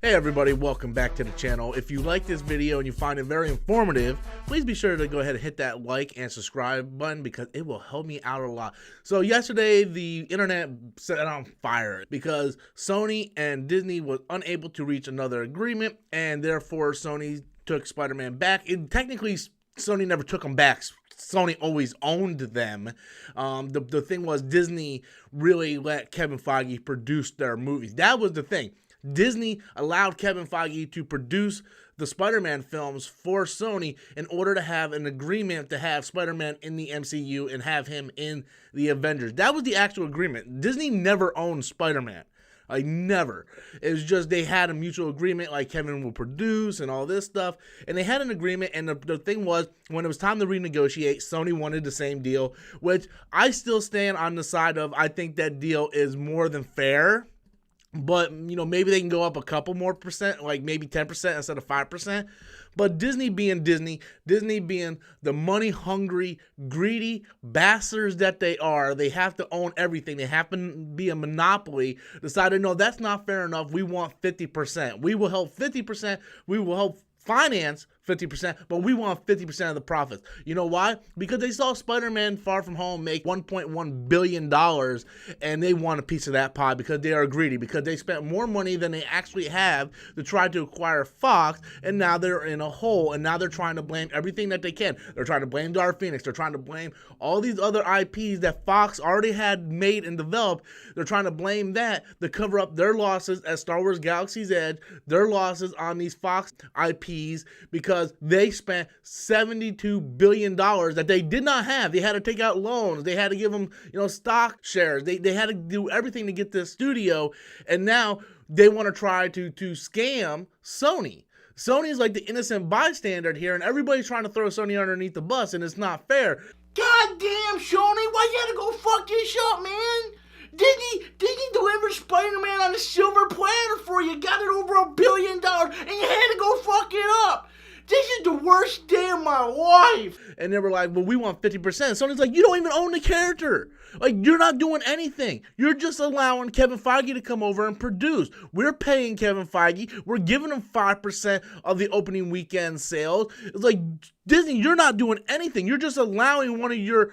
Hey everybody, welcome back to the channel. If you like this video and you find it very informative, please be sure to go ahead and hit that like and subscribe button because it will help me out a lot. So yesterday, the internet set on fire because Sony and Disney was unable to reach another agreement, and therefore Sony took Spider-Man back. And technically, Sony never took them back. Sony always owned them. The thing was, Disney really let Kevin Feige produce their movies. That was the thing. Disney allowed Kevin Feige to produce the Spider-Man films for Sony in order to have an agreement to have Spider-Man in the MCU and have him in the Avengers. That was the actual agreement. Disney never owned Spider-Man. Like, never. It was just they had a mutual agreement, like Kevin will produce and all this stuff. And they had an agreement, and the thing was, when it was time to renegotiate, Sony wanted the same deal, which I still stand on the side of, I think that deal is more than fair. But, you know, maybe they can go up a couple more percent, like maybe 10% instead of 5%. But Disney being Disney being the money-hungry, greedy bastards that they are, they have to own everything. They have to be a monopoly. Decided, no, that's not fair enough. We want 50%. We will help 50%. We will help finance 50%, but we want 50% of the profits. You know why? Because they saw Spider-Man Far From Home make $1.1 billion, and they want a piece of that pie because they are greedy, because they spent more money than they actually have to try to acquire Fox, and now they're in a hole, and now they're trying to blame everything that they can. They're trying to blame Dark Phoenix. They're trying to blame all these other IPs that Fox already had made and developed. They're trying to blame that to cover up their losses at Star Wars Galaxy's Edge, their losses on these Fox IPs, because they spent $72 billion that they did not have. They had to take out loans. They had to give them, stock shares. They had to do everything to get this studio, and now they want to try to scam Sony. Sony's like the innocent bystander here, and everybody's trying to throw Sony underneath the bus, and it's not fair. God damn, Sony, why you gotta go fuck this up, man? Disney delivered Spider-Man on a silver platter for you, got it over $1 billion, and you had to go fuck it up. This is the worst day of my life. And they were like, well, we want 50%. Sony's like, you don't even own the character. Like, you're not doing anything. You're just allowing Kevin Feige to come over and produce. We're paying Kevin Feige. We're giving him 5% of the opening weekend sales. It's like, Disney, you're not doing anything. You're just allowing one of your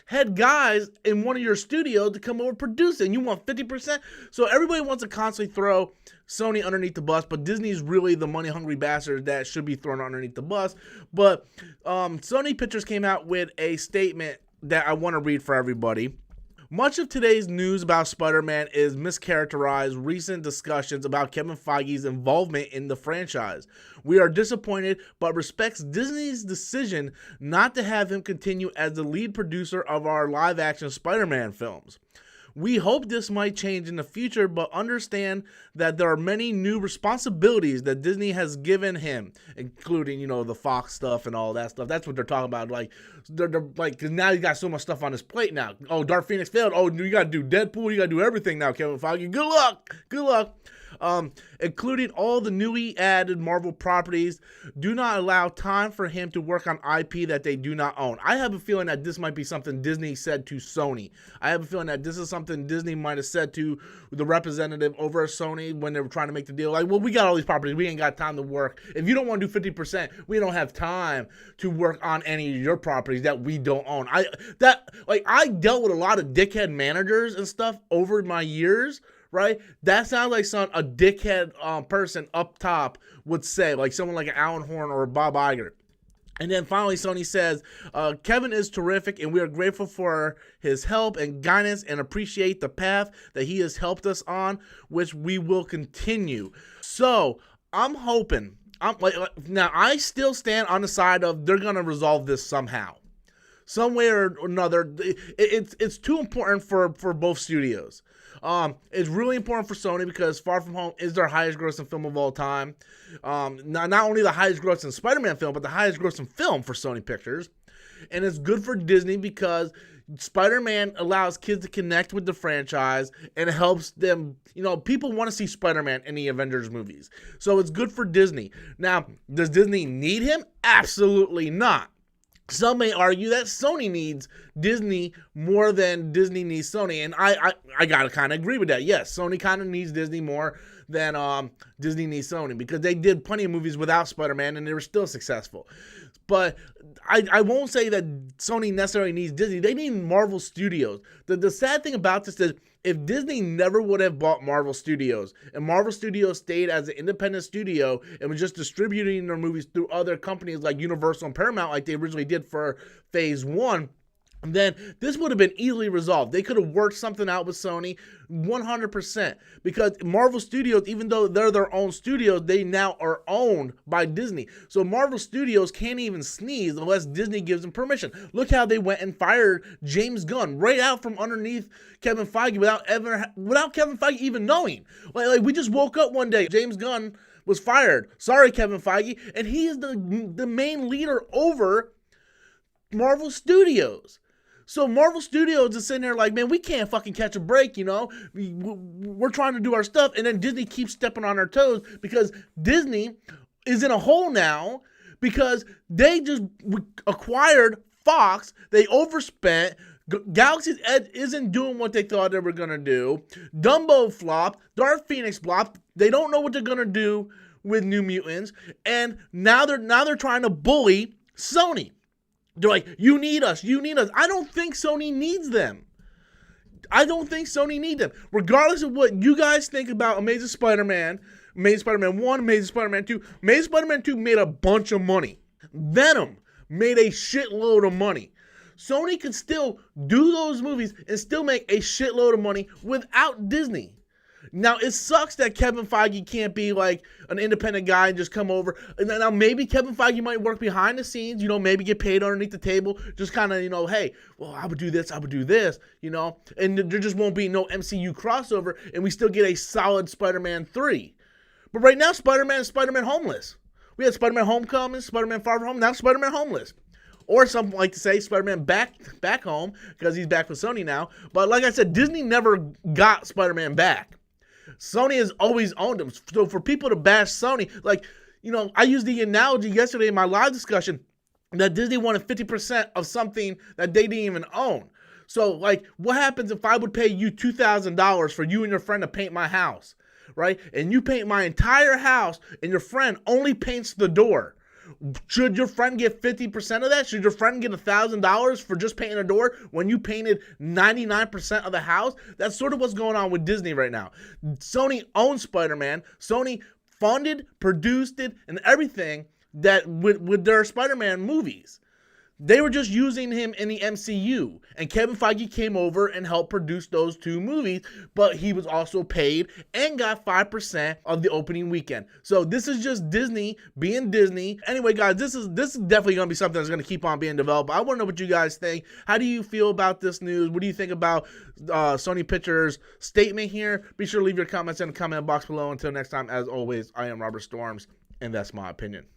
head guys in one of your studios to come over and produce it, and you want 50%? So everybody wants to constantly throw Sony underneath the bus, but Disney's really the money-hungry bastard that should be thrown underneath the bus. But Sony Pictures came out with a statement that I want to read for everybody. Much of today's news about Spider-Man is mischaracterized recent discussions about Kevin Feige's involvement in the franchise. We are disappointed, but respects Disney's decision not to have him continue as the lead producer of our live-action Spider-Man films. We hope this might change in the future, but understand that there are many new responsibilities that Disney has given him, including, the Fox stuff and all that stuff. That's what they're talking about. Like, they're like, cause now you got so much stuff on his plate now. Oh, Dark Phoenix failed. Oh, you got to do Deadpool. You got to do everything now, Kevin Feige. Good luck. Good luck. Including all the newly added Marvel properties, do not allow time for him to work on IP that they do not own. I have a feeling that this might be something Disney said to Sony. I have a feeling that this is something Disney might have said to the representative over at Sony when they were trying to make the deal. Like, well, we got all these properties. We ain't got time to work. If you don't want to do 50%, we don't have time to work on any of your properties that we don't own. I dealt with a lot of dickhead managers and stuff over my years. Right? That sounds like a dickhead person up top would say, like someone like an Alan Horn or a Bob Iger. And then finally, Sony says, Kevin is terrific, and we are grateful for his help and guidance and appreciate the path that he has helped us on, which we will continue. So I'm hoping, now I still stand on the side of they're going to resolve this somehow. Some way or another. It's too important for both studios. It's really important for Sony because Far From Home is their highest grossing film of all time. Not only the highest grossing Spider-Man film, but the highest grossing film for Sony Pictures. And it's good for Disney because Spider-Man allows kids to connect with the franchise, and it helps them, people want to see Spider-Man in the Avengers movies. So it's good for Disney. Now, does Disney need him? Absolutely not. Some may argue that Sony needs Disney more than Disney needs Sony, and I gotta kind of agree with that. Yes, Sony kind of needs Disney more than Disney-Sony, because they did plenty of movies without Spider-Man and they were still successful. But I won't say that Sony necessarily needs Disney. They need Marvel Studios. The sad thing about this is, if Disney never would have bought Marvel Studios, and Marvel Studios stayed as an independent studio and was just distributing their movies through other companies like Universal and Paramount, like they originally did for Phase 1, then this would have been easily resolved. They could have worked something out with Sony 100%, because Marvel Studios, even though they're their own studios, they now are owned by Disney. So Marvel Studios can't even sneeze unless Disney gives them permission. Look how they went and fired James Gunn right out from underneath Kevin Feige without Kevin Feige even knowing. Like we just woke up one day, James Gunn was fired. Sorry, Kevin Feige. And he is the main leader over Marvel Studios. So Marvel Studios is sitting there like, man, we can't fucking catch a break, you know? We're trying to do our stuff, and then Disney keeps stepping on our toes, because Disney is in a hole now because they just acquired Fox. They overspent. Galaxy's Edge isn't doing what they thought they were going to do. Dumbo flopped. Dark Phoenix flopped. They don't know what they're going to do with New Mutants, and now they're trying to bully Sony. They're like, you need us. I don't think Sony needs them. Regardless of what you guys think about Amazing Spider-Man, Amazing Spider-Man 1, Amazing Spider-Man 2, Amazing Spider-Man 2 made a bunch of money. Venom made a shitload of money. Sony can still do those movies and still make a shitload of money without Disney. Now, it sucks that Kevin Feige can't be like an independent guy and just come over. And now maybe Kevin Feige might work behind the scenes, you know, maybe get paid underneath the table, just kind of, you know, hey, well, I would do this, you know, and there just won't be no MCU crossover, and we still get a solid Spider-Man 3. But right now, Spider-Man is Spider-Man homeless. We had Spider-Man Homecoming, Spider-Man Far From Home, now Spider-Man homeless. Or some like to say Spider-Man back home, because he's back with Sony now. But like I said, Disney never got Spider-Man back. Sony has always owned them. So for people to bash Sony, like, you know, I used the analogy yesterday in my live discussion that Disney wanted 50% of something that they didn't even own. So, like, what happens if I would pay you $2,000 for you and your friend to paint my house, right? And you paint my entire house, and your friend only paints the door. Should your friend get 50% of that? Should your friend get $1,000 for just painting a door when you painted 99% of the house? That's sort of what's going on with Disney right now. Sony owns Spider-Man. Sony funded, produced it, and everything that with their Spider-Man movies. They were just using him in the MCU, and Kevin Feige came over and helped produce those two movies, but he was also paid and got 5% of the opening weekend. So this is just Disney being Disney. Anyway, guys, this is definitely going to be something that's going to keep on being developed. I want to know what you guys think. How do you feel about this news? What do you think about Sony Pictures' statement here? Be sure to leave your comments in the comment box below. Until next time, as always, I am Robert Storms, and that's my opinion.